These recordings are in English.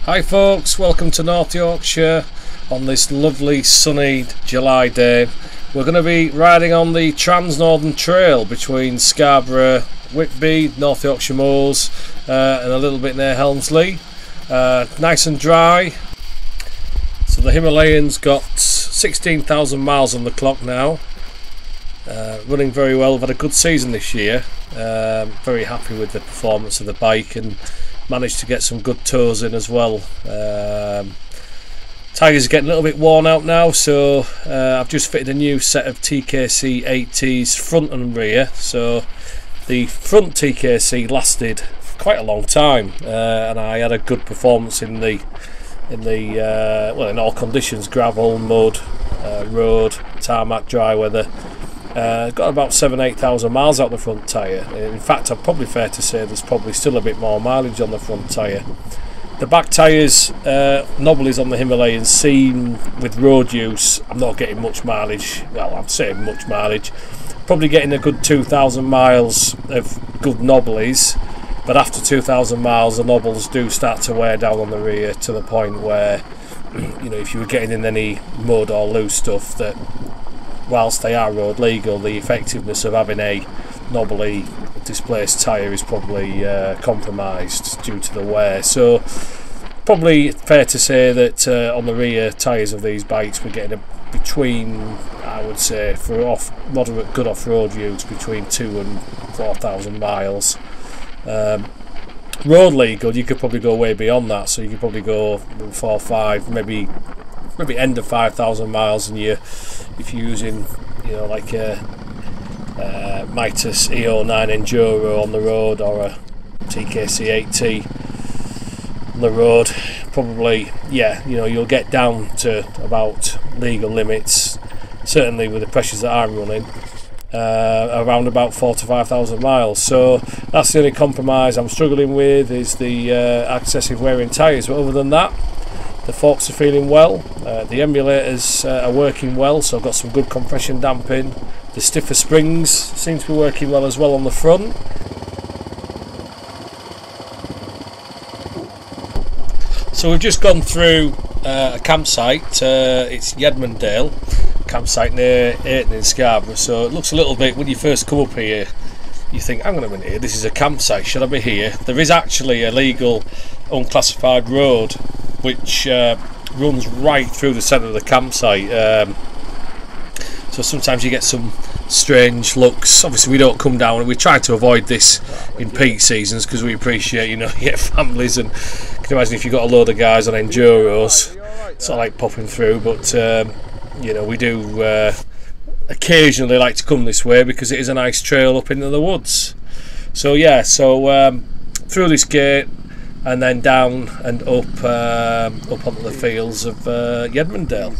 Hi folks, welcome to North Yorkshire on this lovely sunny July day. We're going to be riding on the Trans-Northern Trail between Scarborough, Whitby, North Yorkshire Moors and a little bit near Helmsley. Nice and dry. So the Himalayan's got 16,000 miles on the clock now. Running very well. We've had a good season this year. Very happy with the performance of the bike and managed to get some good tours in as well. Tyres are getting a little bit worn out now, so I've just fitted a new set of TKC 80s front and rear. So the front TKC lasted quite a long time, and I had a good performance in all conditions: gravel, mud, road, tarmac, dry weather. Got about 7,000-8,000 miles out the front tyre. In fact, I'm probably fair to say there's probably still a bit more mileage on the front tyre. The back tyres, knobblies on the Himalayan, seem with road use, I'm not getting much mileage. Well, I'm saying much mileage. Probably getting a good 2,000 miles of good knobblies, but after 2,000 miles, the knobbles do start to wear down on the rear to the point where, you know, if you were getting in any mud or loose stuff, that whilst they are road legal, the effectiveness of having a knobbly displaced tyre is probably compromised due to the wear. So probably fair to say that on the rear tyres of these bikes we're getting between, I would say, for moderate good off-road use, between 2,000 and 4,000 miles. Road legal, you could probably go way beyond that, so you could probably go 4 or 5, maybe end of 5,000 miles, and if you're using, you know, like a Mitas EO9 Enduro on the road, or a TKC 80 on the road, probably, yeah, you know, you'll get down to about legal limits, certainly with the pressures that I'm running, around about 4,000 to 5,000 miles. So that's the only compromise I'm struggling with, is the excessive wearing tyres. But other than that, the forks are feeling well, the emulators are working well, so I've got some good compression damping. The stiffer springs seem to be working well as well on the front. So we've just gone through a campsite. It's Yedmondale campsite near Ayton in Scarborough. So it looks a little bit, when you first come up here, you think, hang on a minute here, this is a campsite, should I be here? There is actually a legal unclassified road which runs right through the centre of the campsite. So sometimes you get some strange looks. Obviously we don't come down, and we try to avoid this in peak seasons because we appreciate, you know, you get families, and you can imagine if you've got a load of guys on enduros, it's not like popping through. But you know, we do occasionally like to come this way because it is a nice trail up into the woods. So yeah, so through this gate and then down and up onto the fields of Yedmondale.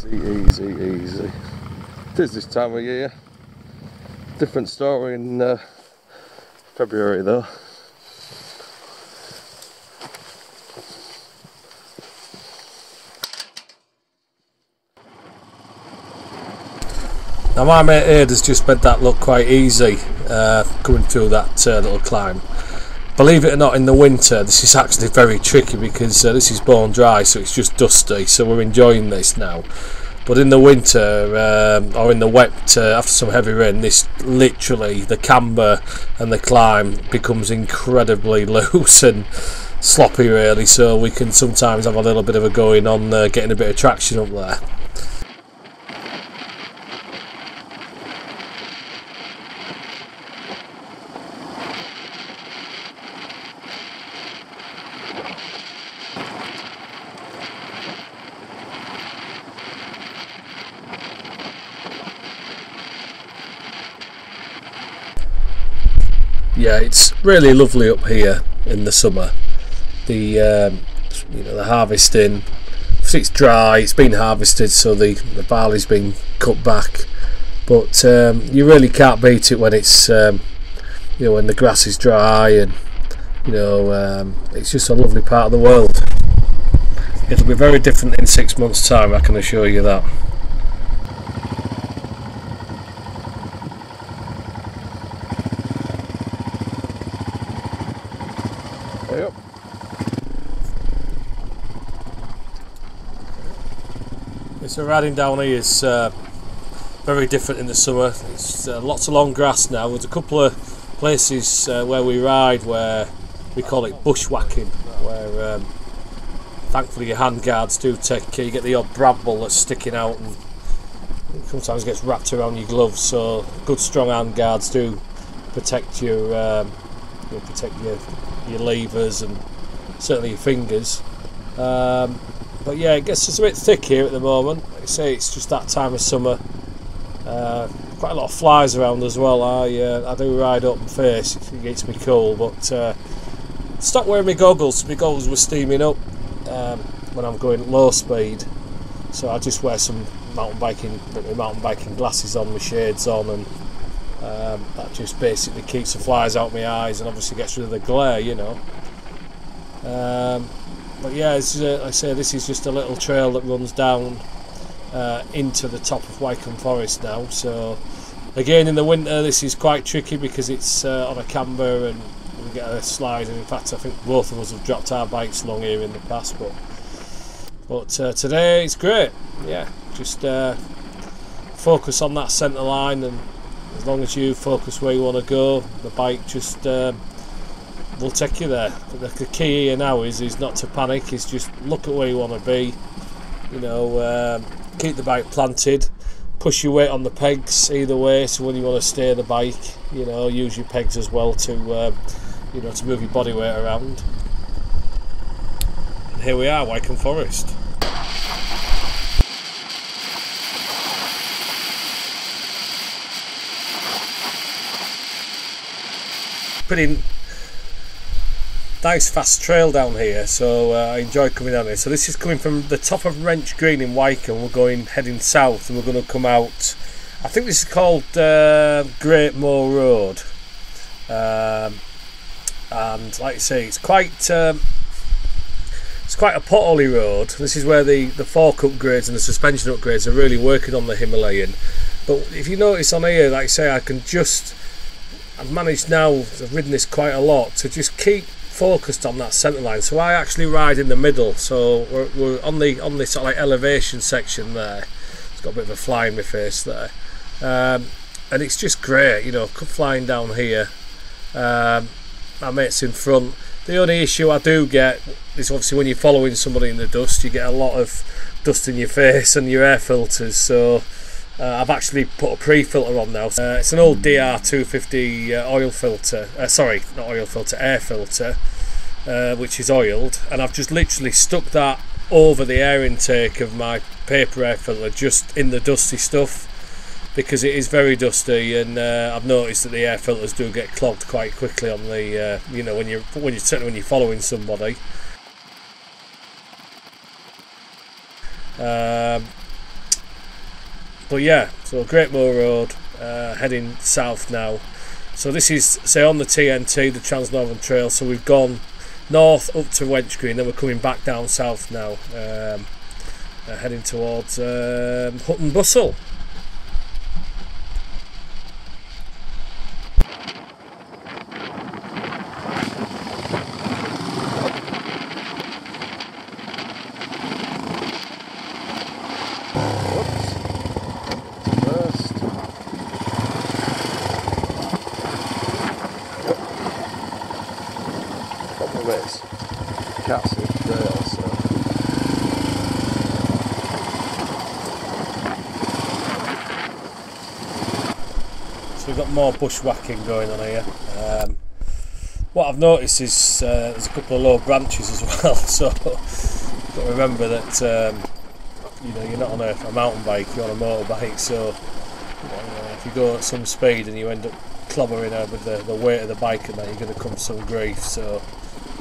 Easy. It is this time of year. Different story in February though. Now my mate Ed has just made that look quite easy, coming through that little climb. Believe it or not, in the winter this is actually very tricky because this is bone dry, so it's just dusty, so we're enjoying this now. But in the winter, or in the wet, after some heavy rain, this literally, the camber and the climb becomes incredibly loose and sloppy really, so we can sometimes have a little bit of a going on getting a bit of traction up there. Yeah, it's really lovely up here in the summer. The you know, the harvesting, it's dry, it's been harvested, so the barley's been cut back, but you really can't beat it when it's you know, when the grass is dry, and you know, it's just a lovely part of the world. It'll be very different in 6 months' time, I can assure you that. Yep. So riding down here is very different in the summer. It's lots of long grass now. There's a couple of places where we ride where we call it bushwhacking, where thankfully your hand guards do take care. You get the odd bramble that's sticking out and sometimes gets wrapped around your gloves, so good strong hand guards do protect your your levers and certainly your fingers. But yeah, it gets just a bit thick here at the moment. Like I say, it's just that time of summer. Quite a lot of flies around as well. I do ride up and face. It gets me cold, but stopped wearing my goggles. My goggles were steaming up when I'm going at low speed, so I just wear some mountain biking glasses on, my shades on, and that just basically keeps the flies out of my eyes and obviously gets rid of the glare, you know. But yeah, like I say, this is just a little trail that runs down into the top of Wycombe Forest now. So again, in the winter this is quite tricky because it's on a camber and we get a slide, and in fact I think both of us have dropped our bikes along here in the past, but today it's great. Yeah, just focus on that centre line, and as long as you focus where you want to go, the bike just will take you there. But the key here now is not to panic, is just look at where you want to be, you know, keep the bike planted, push your weight on the pegs either way, so when you want to steer the bike, you know, use your pegs as well to you know, to move your body weight around. And here we are, Wycombe Forest. Pretty nice fast trail down here, so I enjoy coming down here. So this is coming from the top of Wrench Green in Wycombe. We're heading south, and we're going to come out, I think this is called Great Moor Road, and like I say, it's quite a potholy road. This is where the fork upgrades and the suspension upgrades are really working on the Himalayan. But if you notice on here, like I say, I've managed now, I've ridden this quite a lot, to just keep focused on that centre line. So I actually ride in the middle, so we're on this sort of like elevation section there. It's got a bit of a fly in my face there, and it's just great, you know, flying down here. My mate's in front. The only issue I do get is obviously when you're following somebody in the dust, you get a lot of dust in your face and your air filters, so I've actually put a pre-filter on now. It's an old DR250 oil filter, sorry, not oil filter, air filter, which is oiled, and I've just literally stuck that over the air intake of my paper air filter, just in the dusty stuff, because it is very dusty, and I've noticed that the air filters do get clogged quite quickly on the, you know, certainly when you're following somebody. But yeah, so Great Moor Road, heading south now. So this is, say, on the TNT, the Trans Northern Trail. So we've gone north up to Wrench Green, then we're coming back down south now, heading towards Hutton Bustle. We've got more bushwhacking going on here. What I've noticed is there's a couple of low branches as well, so you've got to remember that you know, you're not on a mountain bike, you're on a motorbike, so you know, if you go at some speed and you end up clobbering her with the weight of the bike and that, you're going to come to some grief. So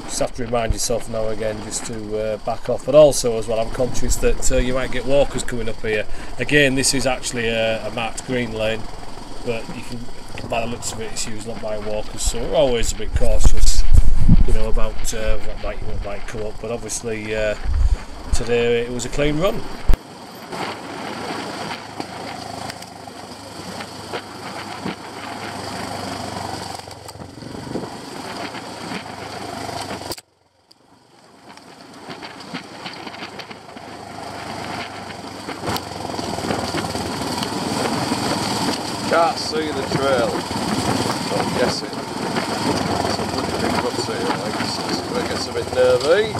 just have to remind yourself now and again just to back off. But also as well, I'm conscious that you might get walkers coming up here. Again, this is actually a marked green lane, but you can, by the looks of it, it's used not by walkers, so we're always a bit cautious, you know, about what might come up. But obviously today it was a clean run. Can't see the trail, so I'm guessing some bloody big ruts here, like, so this is where it gets a bit nervy.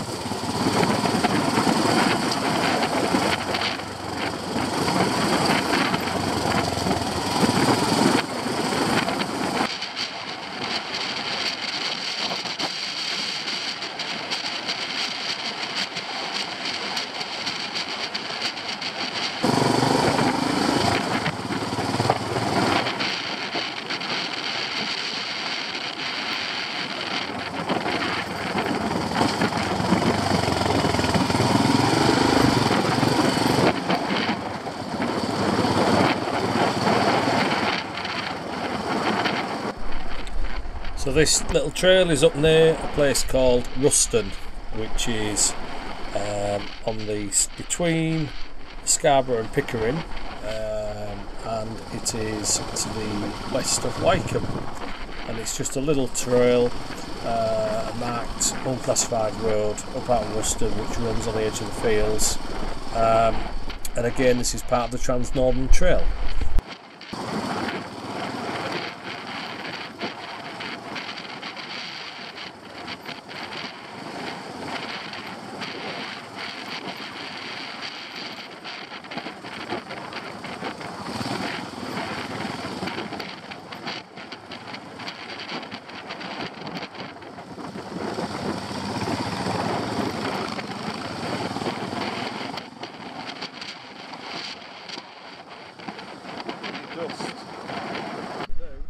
So this little trail is up near a place called Ruston, which is between Scarborough and Pickering, and it is to the west of Wycombe, and it's just a little trail, a marked unclassified road up out of Ruston, which runs on the edge of the fields, and again this is part of the Trans-Northern Trail.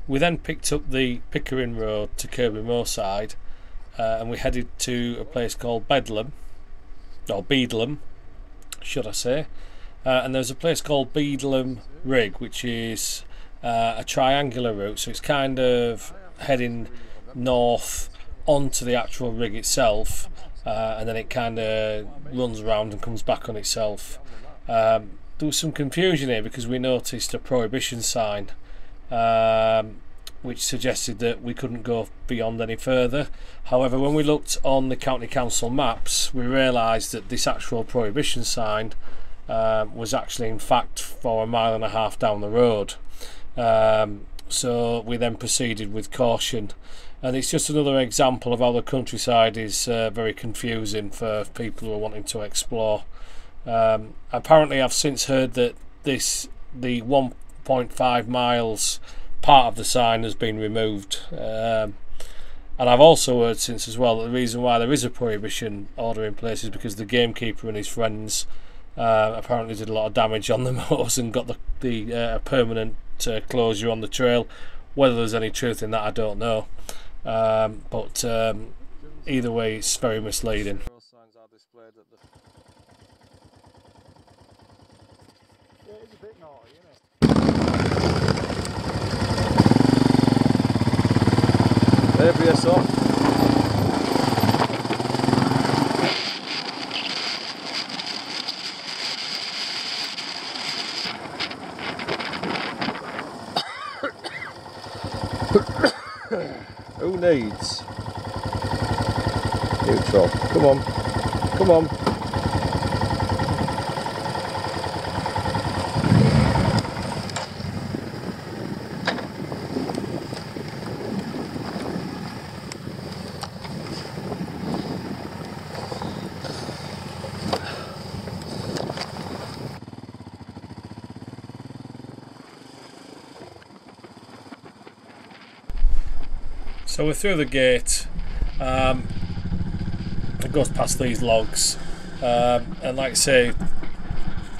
We then picked up the Pickering Road to Kirby Moorside, and we headed to a place called Bedlam, or Bedlam, should I say. And there's a place called Bedlam Rig, which is a triangular route, so it's kind of heading north onto the actual rig itself, and then it kind of runs around and comes back on itself. There was some confusion here because we noticed a prohibition sign, which suggested that we couldn't go beyond any further. However, when we looked on the county council maps, we realised that this actual prohibition sign was actually in fact for 1.5 miles down the road. So we then proceeded with caution, and it's just another example of how the countryside is very confusing for people who are wanting to explore. Apparently I've since heard that the 1.5 miles part of the sign has been removed, and I've also heard since as well that the reason why there is a prohibition order in place is because the gamekeeper and his friends apparently did a lot of damage on the moors and got the permanent closure on the trail. Whether there's any truth in that I don't know, but either way it's very misleading. ABS off. Who needs neutral? Come on, come on. So we're through the gate. It goes past these logs, and like I say,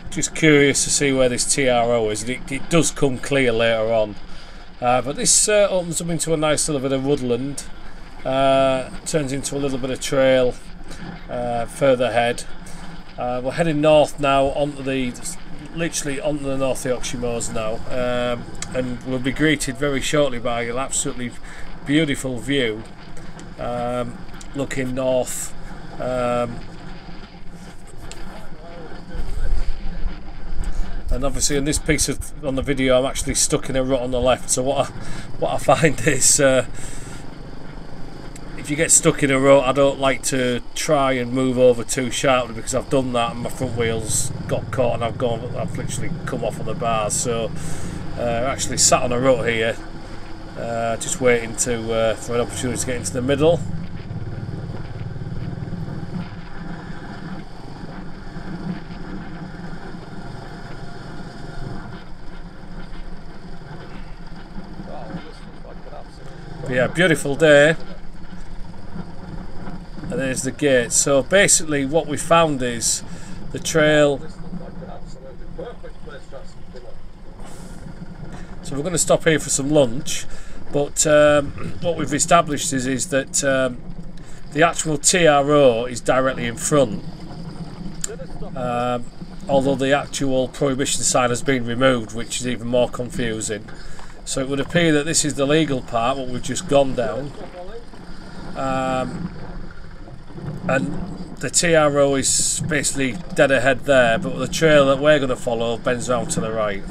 just curious to see where this TRO is. It does come clear later on, but this opens up into a nice little bit of woodland, turns into a little bit of trail further ahead. We're heading north now literally onto the North Yorkshire Moors now, and we'll be greeted very shortly by an absolutely beautiful view looking north, and obviously in this piece on the video I'm actually stuck in a rut on the left. So what I find is if you get stuck in a rut, I don't like to try and move over too sharply, because I've done that and my front wheels got caught and I've literally come off on the bars. So Actually sat on a rut here, just waiting to for an opportunity to get into the middle. But yeah, beautiful day. And there's the gate. So basically what we found is the trail. So we're going to stop here for some lunch, but what we've established is that the actual TRO is directly in front, although the actual prohibition sign has been removed, which is even more confusing. So it would appear that this is the legal part, what we've just gone down, and the TRO is basically dead ahead there, but the trail that we're going to follow bends round to the right.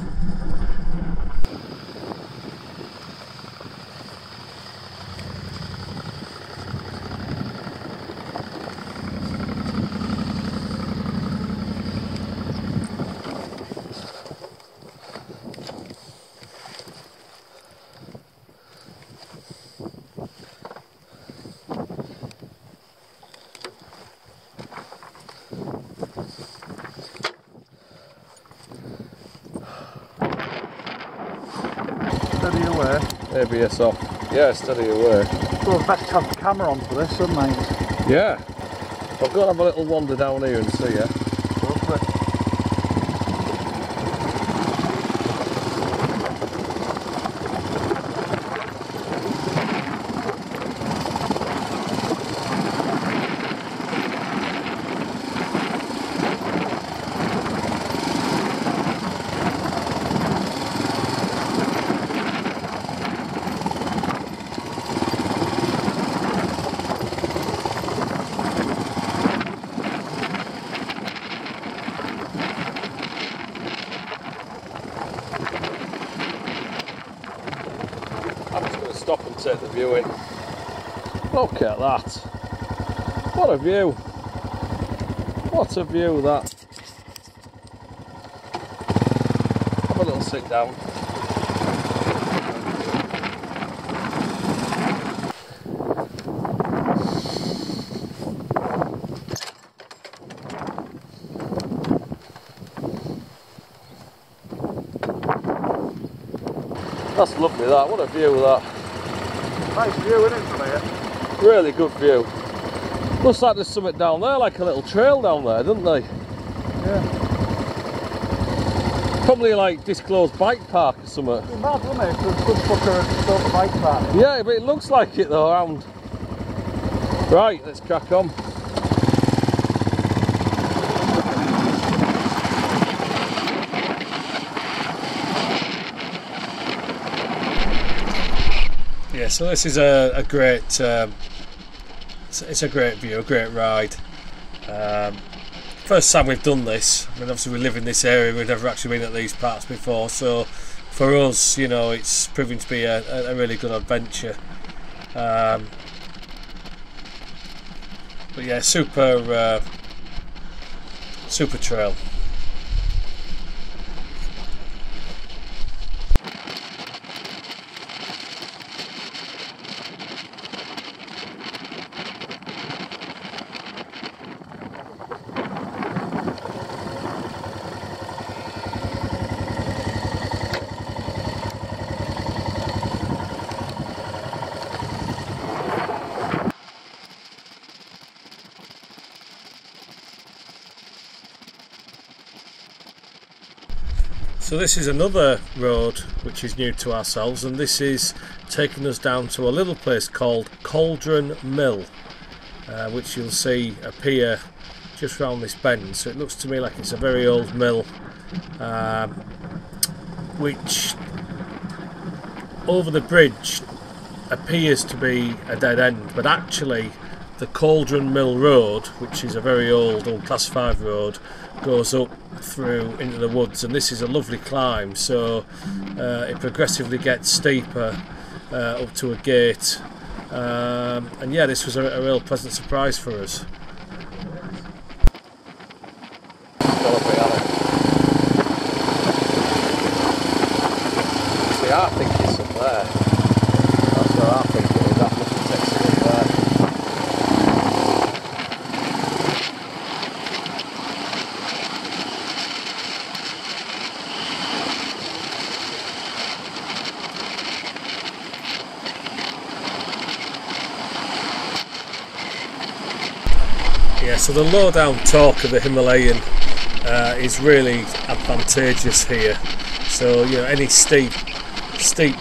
Steady away. ABS off. Yeah, steady away. Well, best to have the camera on for this, wouldn't I? Yeah. I've got to have a little wander down here and see ya. Stop and take the view in. Look at that. What a view. What a view that. Have a little sit down. That's lovely that. What a view that. Nice view, isn't it, from here? Really good view. Looks like there's something down there, like a little trail down there, doesn't they? Yeah. Probably like disclosed bike park or something. It's mad, isn't it? It's a good fucker sort of bike park. Yeah, but it looks like it though, around. Right, let's crack on. Yeah, so this is a great, it's a great view, a great ride. First time we've done this. I mean, obviously we live in this area, we've never actually been at these parts before, so for us, you know, it's proving to be a really good adventure. But yeah, super trail. So this is another road which is new to ourselves, and this is taking us down to a little place called Cauldron Mill, which you'll see appear just round this bend. So it looks to me like it's a very old mill, which over the bridge appears to be a dead end, but actually the Cauldron Mill Road, which is a very old Class 5 road, goes up through into the woods, and this is a lovely climb, so it progressively gets steeper up to a gate, and yeah, this was a real pleasant surprise for us. I think it's up there. That's where I think it is. That must have takes it up there. Yeah, so the low down torque of the Himalayan is really advantageous here. So you know, any steep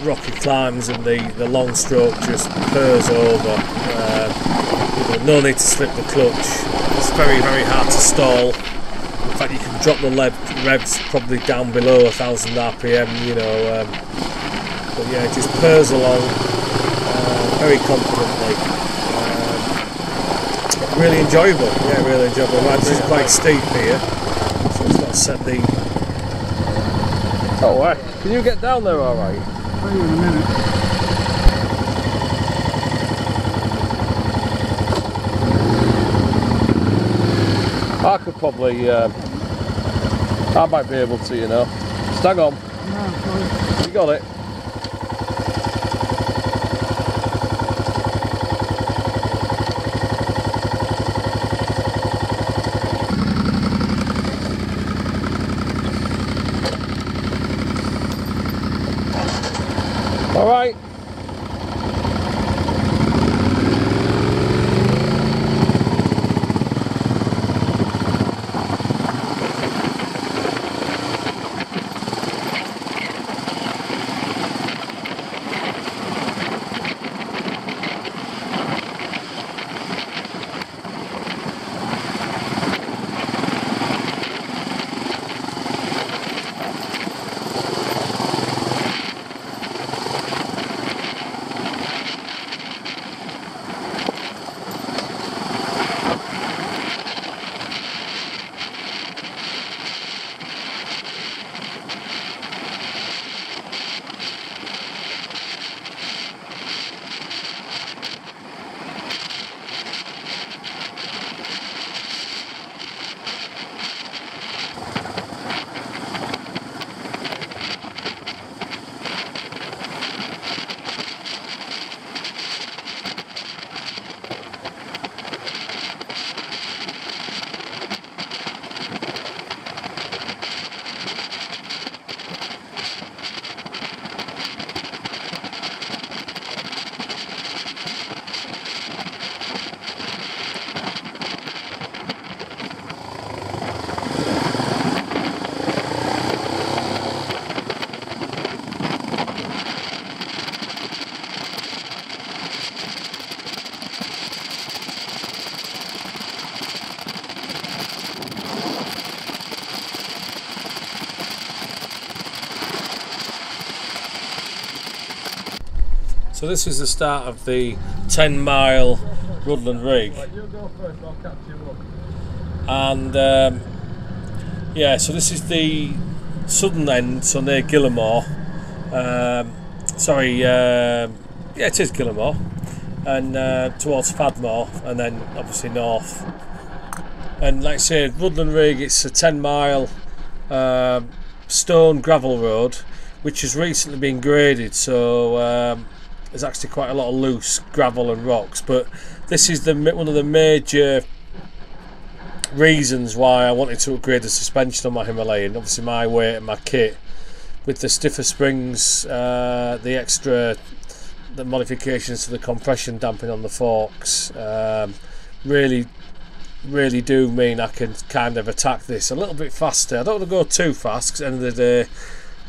rocky climbs and the long stroke just purrs over. You know, no need to slip the clutch. It's very hard to stall. In fact, you can drop the revs probably down below 1000 RPM. You know, but yeah, it just purrs along very confidently. Really enjoyable, yeah, really enjoyable. Right, this is quite steep here, so it's got to set the. Oh, right. Can you get down there all right? I'll you in a minute. I could probably, I might be able to, you know. Stag on. No, sorry. You got it. All right. So this is the start of the 10-mile Woodland Rig, You go first, I'll catch you up. and yeah, so this is the southern end, so near Gillamore. Yeah, it is Gillamore, and towards Fadmore, and then obviously north. And like I said, Woodland Rig, it's a 10-mile stone gravel road, which has recently been graded, so there's actually quite a lot of loose gravel and rocks. But this is one of the major reasons why I wanted to upgrade the suspension on my Himalayan. Obviously my weight and my kit, with the stiffer springs, the modifications to the compression damping on the forks, really do mean I can kind of attack this a little bit faster. I don't want to go too fast, because at the end of the day,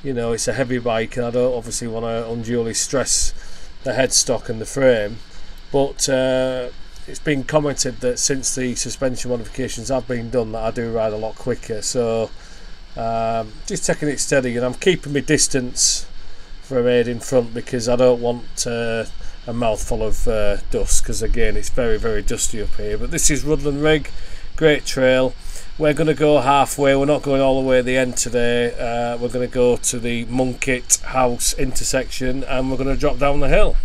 you know, it's a heavy bike and I don't obviously want to unduly stress the headstock and the frame. But it's been commented that since the suspension modifications have been done, that I do ride a lot quicker. So just taking it steady, and I'm keeping my distance from Aid in front, because I don't want a mouthful of dust, because again it's very dusty up here. But this is Woodland Rig, great trail. We're going to go halfway, we're not going all the way at the end today. We're going to go to the Monket House intersection, and we're going to drop down the hill.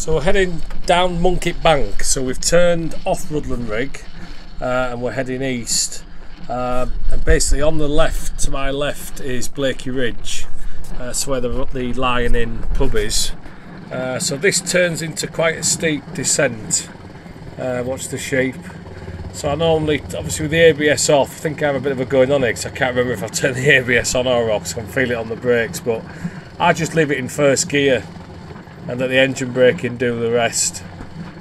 So we're heading down Monket Bank, so we've turned off Woodland Rig and we're heading east, and basically on the left, to my left, is Blakey Ridge, so where the Lion Inn pub is. So this turns into quite a steep descent. Watch the shape. So I normally, obviously with the ABS off, I think I have a bit of a going on it, because I can't remember if I've turned the ABS on or off, so I can feel it on the brakes, but I just leave it in first gear and let the engine braking do the rest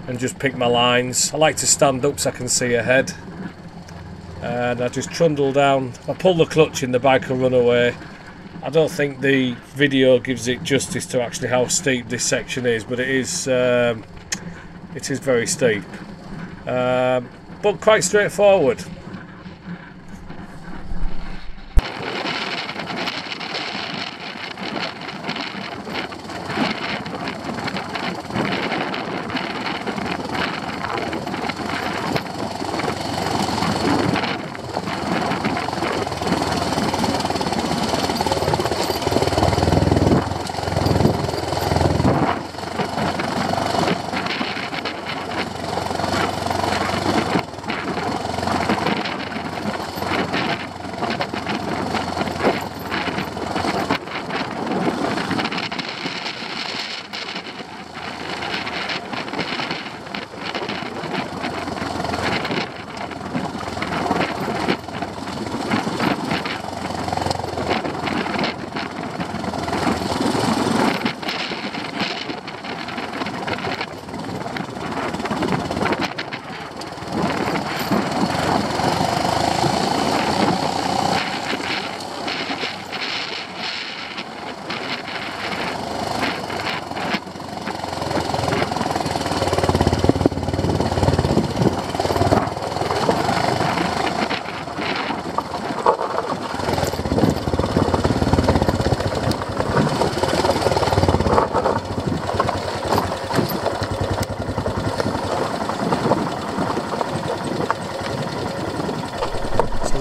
and just pick my lines. I like to stand up so I can see ahead, and I just trundle down. If I pull the clutch in, the bike will run away. I don't think the video gives it justice to actually how steep this section is, but it is very steep, but quite straightforward.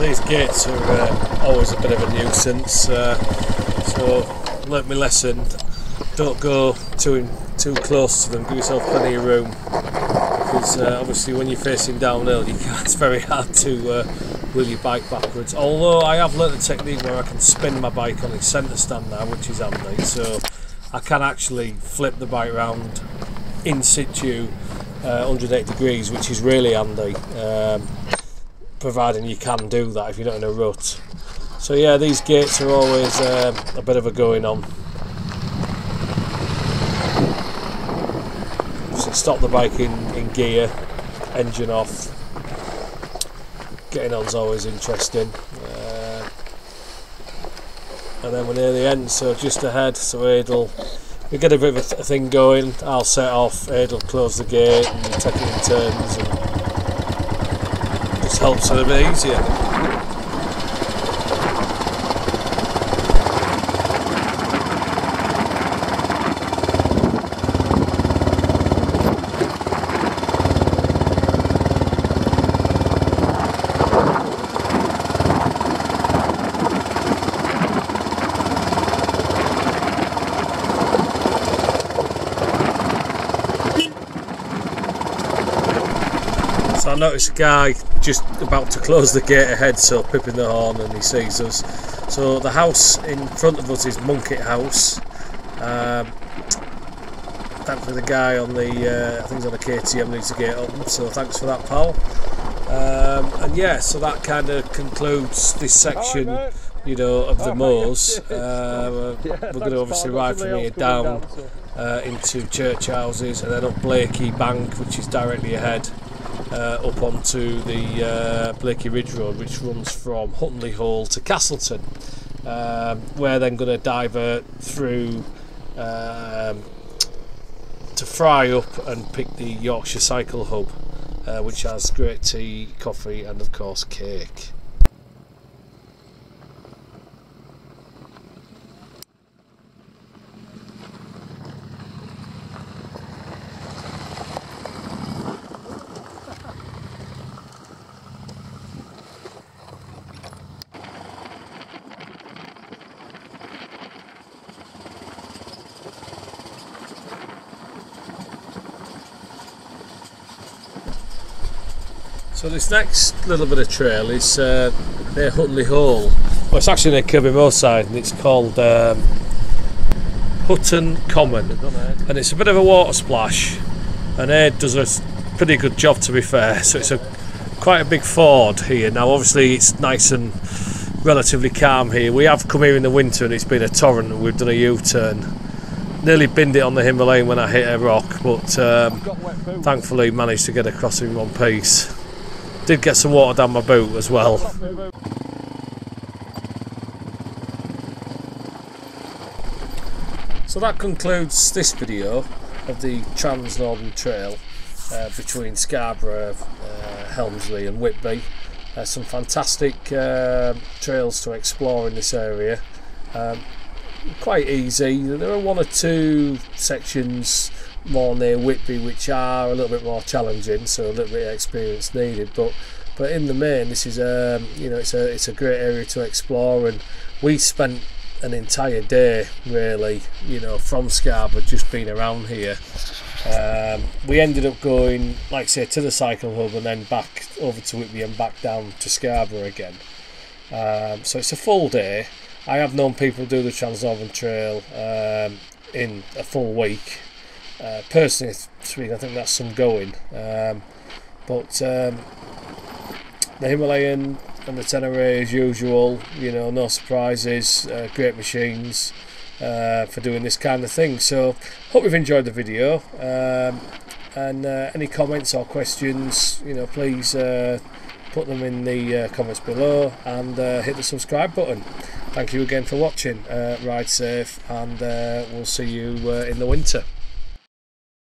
These gates are always a bit of a nuisance, so learnt my lesson. Don't go too close to them, give yourself plenty of room, because obviously when you're facing downhill it's very hard to wheel your bike backwards. Although I have learnt a technique where I can spin my bike on its centre stand now, which is handy, so I can actually flip the bike round in situ 180 degrees, which is really handy, providing you can do that if you're not in a rut. So yeah, these gates are always a bit of a going on. So stop the bike in gear, engine off. Getting on's always interesting. And then we're near the end, so just ahead, so Aid'll, we get a bit of a thing going. I'll set off, Aid'll close the gate and take it in turns, and helps it a bit easier. So I noticed a guy just about to close the gate ahead, so pipping the horn, and he sees us. So the house in front of us is Monket House. Thankfully the guy on the I think he's on a KTM needs to get up, so thanks for that, pal. And yeah, so that kind of concludes this section, you know, of the Moors. We're going to obviously ride from here down into church houses, and then up Blakey Bank, which is directly ahead, up onto the Blakey Ridge Road, which runs from Huttonley Hole to Castleton. We're then going to divert through to Fry up and pick the Yorkshire Cycle Hub, which has great tea, coffee and of course cake. So this next little bit of trail is near Hutley Hole. Well, it's actually near Kirby Moorside, and it's called Hutton Common, and it's a bit of a water splash, and Ed does a pretty good job, to be fair. So it's quite a big ford here. Now obviously it's nice and relatively calm here. We have come here in the winter and it's been a torrent, and we've done a U-turn. Nearly binned it on the Himalayan when I hit a rock, but thankfully managed to get across in one piece. Did get some water down my boot as well. So that concludes this video of the Trans-Northern Trail between Scarborough, Helmsley and Whitby. Some fantastic trails to explore in this area. Quite easy. There are one or two sections more near Whitby which are a little bit more challenging, so a little bit of experience needed, but in the main this is it's a great area to explore. And we spent an entire day really, from Scarborough just being around here. We ended up going, like I say, to the cycle hub and then back over to Whitby and back down to Scarborough again. So it's a full day. I have known people do the Trans-Northern Trail in a full week. Personally speaking, I think that's some going. But the Himalayan and the Tenere as usual, no surprises, great machines for doing this kind of thing. So hope you've enjoyed the video, and any comments or questions, please put them in the comments below, and hit the subscribe button. Thank you again for watching. Ride safe, and we'll see you in the winter.